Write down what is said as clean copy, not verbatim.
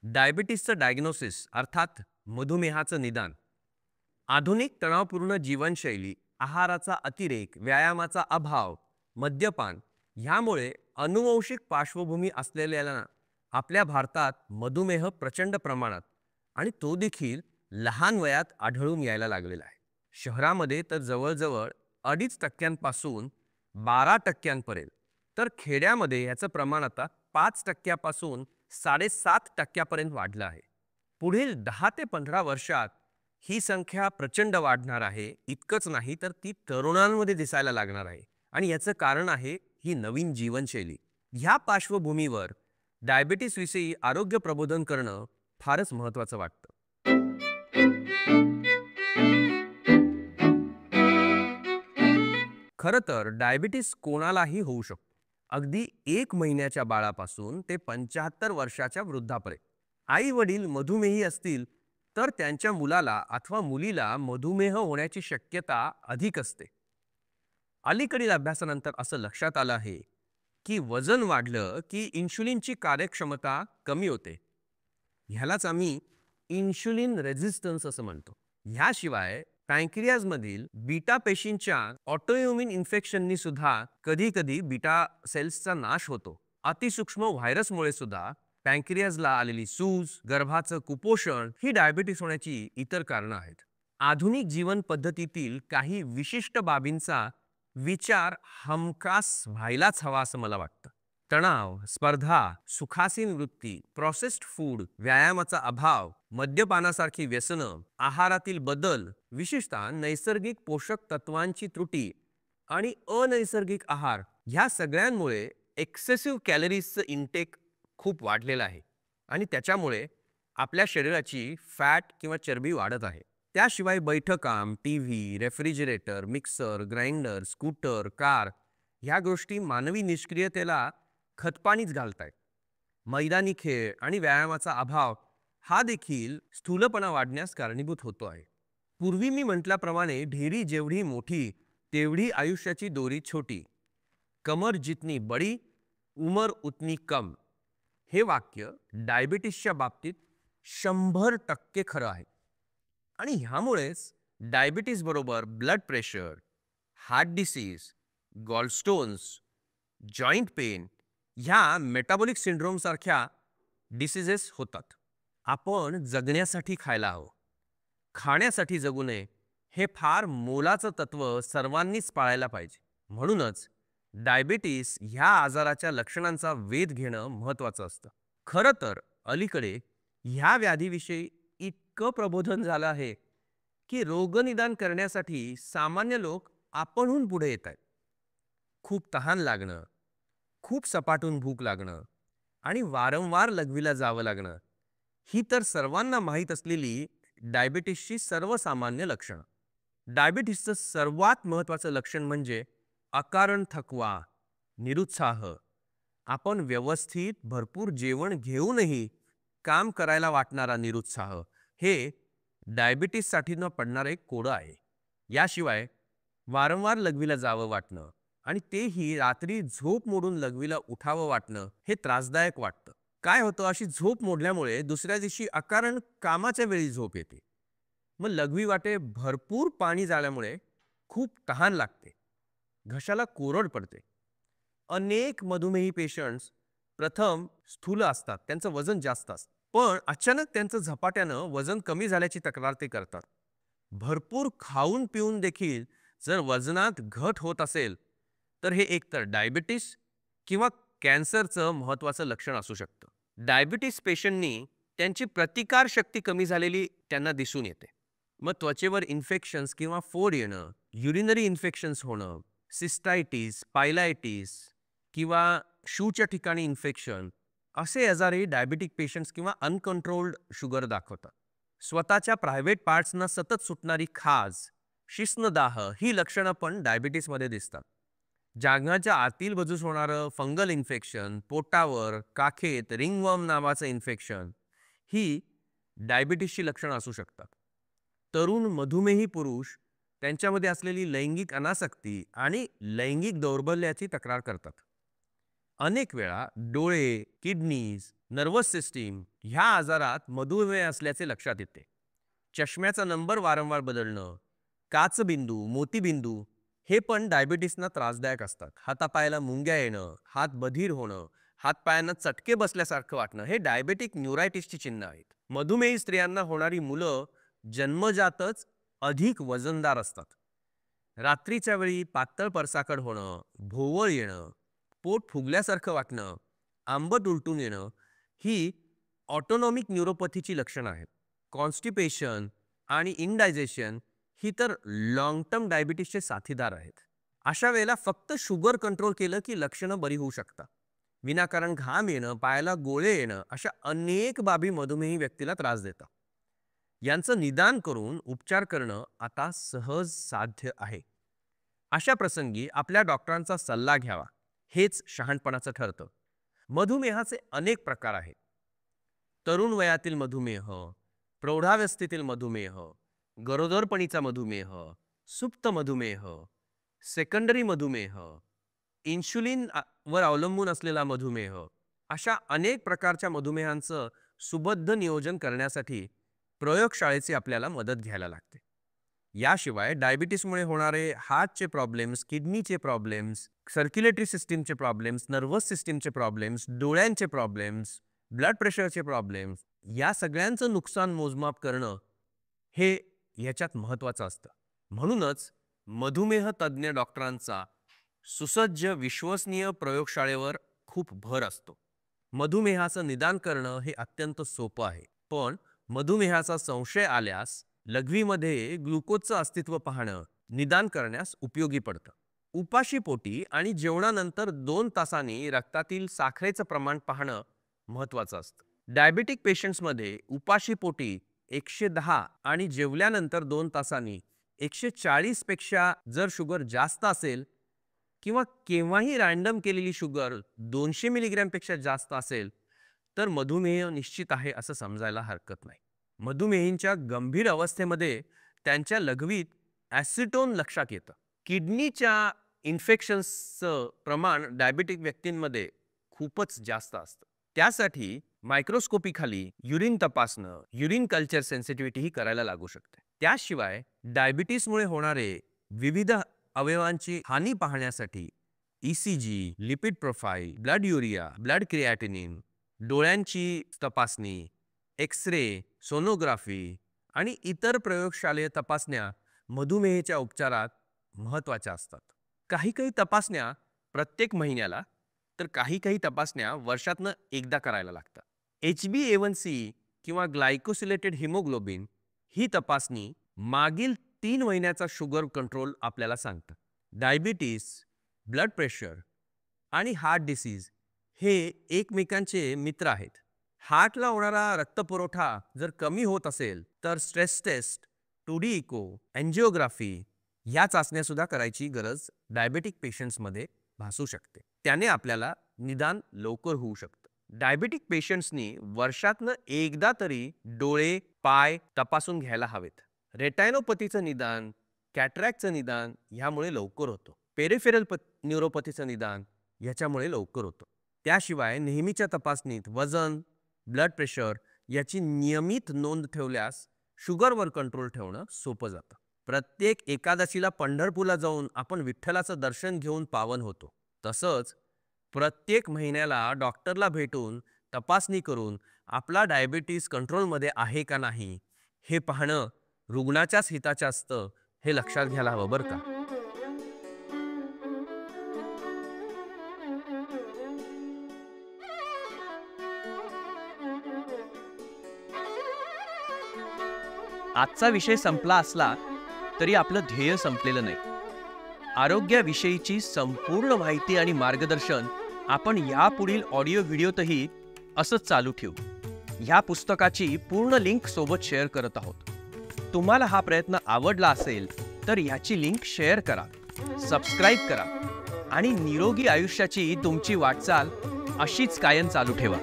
डायबिटीसचं diagnosis अर्थात मधुमेहाचं निदान. आधुनिक तणावपूर्ण जीवनशैली, आहाराचा अतिरेक, व्यायामाचा अभाव, मद्यपान ह्यामुळे अनुवंशिक पार्श्वभूमी असलेल्याला आपल्या भारतात मधुमेह प्रचंड प्रमाणात आणि तो देखील लहान वयात आढळून यायला लागलेला आहे. शहरामध्ये तर जवळजवळ 2.5% 12% तर खेड्यामध्ये याचं प्रमाण आता 5% 7.5% वाढलं आहे. पुढील 10 ते 15 वर्षात ही संख्या प्रचंड वाढणार आहे. इतकंच नाही तर ती तरुणांमध्ये दिसायला लागणार आहे आणि याचं कारण आहे ही नवीन जीवनशैली. ह्या पार्श्वभूमीवर डायबिटीस विषयी आरोग्य प्रबोधन करणं फारच महत्त्वाचं वाटतं. खरं तर डायबिटीस कोणालाही होऊ शकतो. अगदी 1 महिन्याच्या बाळापासून ते 75 वर्षाच्या वृद्धापर्यंत. आई वडील मधुमेही असतील तर त्यांच्या मुलाला अथवा मुलीला मधुमेह होण्याची शक्यता अधिक असते. अलीकडील अभ्यासानंतर असं लक्षात आलं आहे की वजन वाढलं की इन्शुलिनची कार्यक्षमता कमी होते. ह्यालाच आम्ही इन्शुलिन रेझिस्टन्स असं म्हणतो. ह्याशिवाय पॅन्क्रियाजमधील बीटा पेशींच्या ऑटोइम्युन इन्फेक्शननी सुद्धा कधी कधी बीटा सेल्सचा नाश होतो. अतिसूक्ष्म व्हायरसमुळे सुद्धा पॅन्क्रियाजला आलेली सूज, गर्भाचं कुपोषण ही डायबिटीस होण्याची इतर कारणं आहेत. आधुनिक जीवन पद्धतीतील काही विशिष्ट बाबींचा विचार हमखास व्हायलाच हवा असं मला वाटतं. तणाव, स्पर्धा, सुखासीन वृत्ती, प्रोसेस्ड फूड, व्यायामाचा अभाव, मद्यपानासारखी व्यसनं, आहारातील बदल, विशेषतः नैसर्गिक पोषक तत्वांची त्रुटी आणि अनैसर्गिक आहार ह्या सगळ्यांमुळे एक्सेसिव्ह कॅलरीजचं इंटेक खूप वाढलेलं आहे आणि त्याच्यामुळे आपल्या शरीराची फॅट किंवा चरबी वाढत आहे. त्याशिवाय बैठं काम, TV, refrigerator, mixer, grinder, scooter, car ह्या गोष्टी मानवी निष्क्रियतेला खतपाणीच घालतायत. मैदानी खेळ आणि व्यायामाचा अभाव हा देखील स्थूलपणा वाढण्यास कारणीभूत होतो आहे. पूर्वी मी म्हटल्याप्रमाणे ढेरी जेवढी मोठी तेवढी आयुष्याची दोरी छोटी. कमर जितनी बडी उमर उतनी कम हे वाक्य डायबिटीसच्या बाबतीत 100% खरं आहे. आणि ह्यामुळेच डायबिटीस बरोबर blood pressure, heart disease, gallstones, joint pain ह्या मेटाबॉलिक सिंड्रोम सारख्या डिसीजेस होतात. आपण जगण्यासाठी खायला हवं, खाण्यासाठी जगू नये हे फार मोलाचं तत्व सर्वांनीच पाळायला पाहिजे. म्हणूनच डायबिटीस ह्या आजाराच्या लक्षणांचा वेध घेणं महत्त्वाचं असतं. खरं तर अलीकडे ह्या व्याधीविषयी इतकं प्रबोधन झालं आहे की रोगनिदान करण्यासाठी सामान्य लोक आपणहून पुढे येत आहेत. खूप तहान लागणं, खूप सपाटून भूक लागणं आणि वारंवार लघवीला जावं लागणं ही तर सर्वांना माहीत असलेली डायबिटीसची सर्वसामान्य लक्षणं. डायबिटीसचं सर्वात महत्त्वाचं लक्षण म्हणजे अकारण थकवा, निरुत्साह. आपण व्यवस्थित भरपूर जेवण घेऊनही काम करायला वाटणारा निरुत्साह हे डायबिटीससाठी न पडणारं एक कोडं आहे. याशिवाय वारंवार लघवीला जावं वाटणं आणि तेही रात्री झोप मोडून लघवीला उठावं वाटणं हे त्रासदायक वाटतं. काय होतं, अशी झोप मोडल्यामुळे दुसऱ्या दिवशी अकारण कामाच्या वेळी झोप येते. मग लघवी वाटे भरपूर पाणी झाल्यामुळे खूप तहान लागते, घशाला कोरड पडते. अनेक मधुमेही पेशंट्स प्रथम स्थूल असतात, त्यांचं वजन जास्त असतं, पण अचानक त्यांचं झपाट्यानं वजन कमी झाल्याची तक्रार ते करतात. भरपूर खाऊन पिऊन देखील जर वजनात घट होत असेल तर हे एकतर डायबिटीस किंवा कॅन्सरचं महत्त्वाचं लक्षण असू शकतं. डायबिटीस पेशंटनी त्यांची प्रतिकारशक्ती कमी झालेली त्यांना दिसून येते. मग त्वचेवर इन्फेक्शन्स किंवा फोड येणं, युरिनरी इन्फेक्शन्स होणं, सिस्टायटिस, पायलायटिस किंवा शूच्या ठिकाणी इन्फेक्शन असे आजारही डायबिटिक पेशंट्स किंवा अनकंट्रोल्ड शुगर दाखवतात. स्वतःच्या प्रायव्हेट पार्ट्सना सतत सुटणारी खाज, शिस्नदाह ही लक्षणं पण डायबिटीसमध्ये दिसतात. जांघाच्या आतील बाजूस होणारं फंगल इन्फेक्शन, पोटावर, काखेत रिंगवर्म नावाचं इन्फेक्शन ही डायबिटीसची लक्षणं असू शकतात. तरुण मधुमेही पुरुष त्यांच्यामध्ये असलेली लैंगिक अनासक्ती आणि लैंगिक दौर्बल्याची तक्रार करतात. अनेक वेळा डोळे, किडनीज नर्वस सिस्टीम ह्या आजारात मधुमेह असल्याचे लक्षात येते. चष्म्याचा नंबर वारंवार बदलणं, काचबिंदू, मोतीबिंदू हे पण डायबिटीसना त्रासदायक असतात. हातापायाला मुंग्या येणं, हात बधीर होणं, हातपायांना चटके बसल्यासारखं वाटणं हे डायबेटिक न्यूरायटिसची चिन्ह आहेत. मधुमेही स्त्रियांना होणारी मुलं जन्मजातच अधिक वजनदार असतात. रात्रीच्या वेळी पातळ परसाकड होणं, भोवळ येणं, पोट फुगल्यासारखं वाटणं, आंबट उलटून येणं ही ऑटोनॉमिक न्यूरोपॅथीची लक्षणं आहेत. कॉन्स्टिपेशन आणि इनडायजेशन ही तर लॉंग टर्म डायबिटीसचे साथीदार आहेत. अशा वेळेला फक्त शुगर कंट्रोल केलं की लक्षणं बरी होऊ शकतात. विनाकारण घाम येणं, पायाला गोळे येणं अशा अनेक बाबी मधुमेही व्यक्तीला त्रास देतात. यांचं निदान करून उपचार करणं आता सहज साध्य आहे. अशा प्रसंगी आपल्या डॉक्टरांचा सल्ला घ्यावा हेच शहाणपणाचं ठरतं. मधुमेहाचे अनेक प्रकार आहेत. तरुण वयातील मधुमेह, प्रौढावस्थेतील मधुमेह, गरोदरपणीचा मधुमेह, सुप्त मधुमेह, सेकंडरी मधुमेह, इन्शुलिन वर अवलंबून असलेला मधुमेह अशा अनेक प्रकारच्या मधुमेहांचं सुबद्ध नियोजन करण्यासाठी प्रयोगशाळेची आपल्याला मदत घ्यायला लागते. याशिवाय डायबिटीसमुळे होणारे हार्टचे प्रॉब्लेम्स, किडनीचे प्रॉब्लेम्स, सर्क्युलेटरी सिस्टीमचे प्रॉब्लेम्स, नर्वस सिस्टीमचे प्रॉब्लेम्स, डोळ्यांचे प्रॉब्लेम्स, ब्लड प्रेशरचे प्रॉब्लेम्स या सगळ्यांचं नुकसान मोजमाप करणं हे याच्यात महत्त्वाचं असतं. म्हणूनच मधुमेह तज्ज्ञ डॉक्टरांचा सुसज्ज विश्वसनीय प्रयोगशाळेवर खूप भर असतो. मधुमेहाचं निदान करणं हे अत्यंत सोपं आहे. पण मधुमेहाचा संशय आल्यास लघवीमध्ये ग्लुकोजचं अस्तित्व पाहणं निदान करण्यास उपयोगी पडतं. उपाशीपोटी आणि जेवणानंतर 2 तासांनी रक्तातील साखरेचं प्रमाण पाहणं महत्त्वाचं असतं. डायबिटिक पेशंट्समध्ये उपाशीपोटी 110 आणि जेवल्यानंतर 2 तासांनी 140 पेक्षा जर शुगर जास्त असेल किंवा केव्हाही रँडम केलेली शुगर 200 मिलीग्रॅमपेक्षा जास्त असेल तर मधुमेह निश्चित आहे असं समजायला हरकत नाही. मधुमेहींच्या गंभीर अवस्थेमध्ये त्यांच्या लघवीत ॲसिटोन लक्षात येतं. किडनीच्या इन्फेक्शन्सचं प्रमाण डायबिटिक व्यक्तींमध्ये खूपच जास्त असतं. त्यासाठी मायक्रोस्कोपीखाली युरिन तपासणं, युरिन कल्चर सेन्सिटिव्हिटी ही करायला लागू शकते. त्याशिवाय डायबिटीसमुळे होणारे विविध अवयवांची हानी पाहण्यासाठी ECG, lipid profile, blood urea, blood creatinine, डोळ्यांची तपासणी, एक्स-रे, सोनोग्राफी आणि इतर प्रयोगशालेय तपासण्या मधुमेहाच्या उपचारात महत्त्वाच्या असतात. काही तपासण्या प्रत्येक महिन्याला तर काही तपासण्या वर्षातनं एकदा करायला लागतात. HbA1c किंवा ग्लायकोसिलेटेड हिमोग्लोबिन ही तपासणी मागील 3 महिन्याचा शुगर कंट्रोल आपल्याला सांगतं. डायबिटीस, ब्लड प्रेशर आणि हार्ट डिसीज हे एकमेकांचे मित्र आहेत. हार्टला होणारा रक्तपुरवठा जर कमी होत असेल तर stress taste, 2D eco, angiography या चाचण्या सुद्धा करायची गरज डायबिटिक पेशंट्समध्ये भासू शकते. त्याने आपल्याला निदान लवकर होऊ शकतं. डायबिटिक पेशंट्सनी वर्षातनं एकदा तरी डोळे, पाय तपासून घ्यायला हवेत. रेटायनोपॅथीचं निदान, कॅटरॅक्टचं निदान ह्यामुळे लवकर होतं. पेरिफेरल न्यूरोपॅथीचं निदान ह्याच्यामुळे लवकर होतं. त्याशिवाय नेहमीच्या तपासणीत वजन, ब्लड प्रेशर याची नियमित नोंद ठेवल्यास शुगरवर कंट्रोल ठेवणं सोपं जातं. प्रत्येक एकादशीला पंढरपूरला जाऊन आपण विठ्ठलाचं दर्शन घेऊन पावन होतो. तसंच प्रत्येक महिन्याला डॉक्टरला भेटून तपासणी करून आपला डायबिटीस कंट्रोलमध्ये आहे का नाही हे पाहणं रुग्णाच्याच हिताचं असतं हे लक्षात घ्यायला हवं बरं का. आजचा विषय संपला असला तरी आपलं ध्येय संपलेलं नाही. आरोग्याविषयीची संपूर्ण माहिती आणि मार्गदर्शन आपण यापुढील ऑडिओ व्हिडिओतही असंच चालू ठेवू. ह्या पुस्तकाची पूर्ण लिंक सोबत शेअर करत आहोत. तुम्हाला हा प्रयत्न आवडला असेल तर ह्याची लिंक शेअर करा, सबस्क्राईब करा आणि निरोगी आयुष्याची तुमची वाटचाल अशीच कायम चालू ठेवा.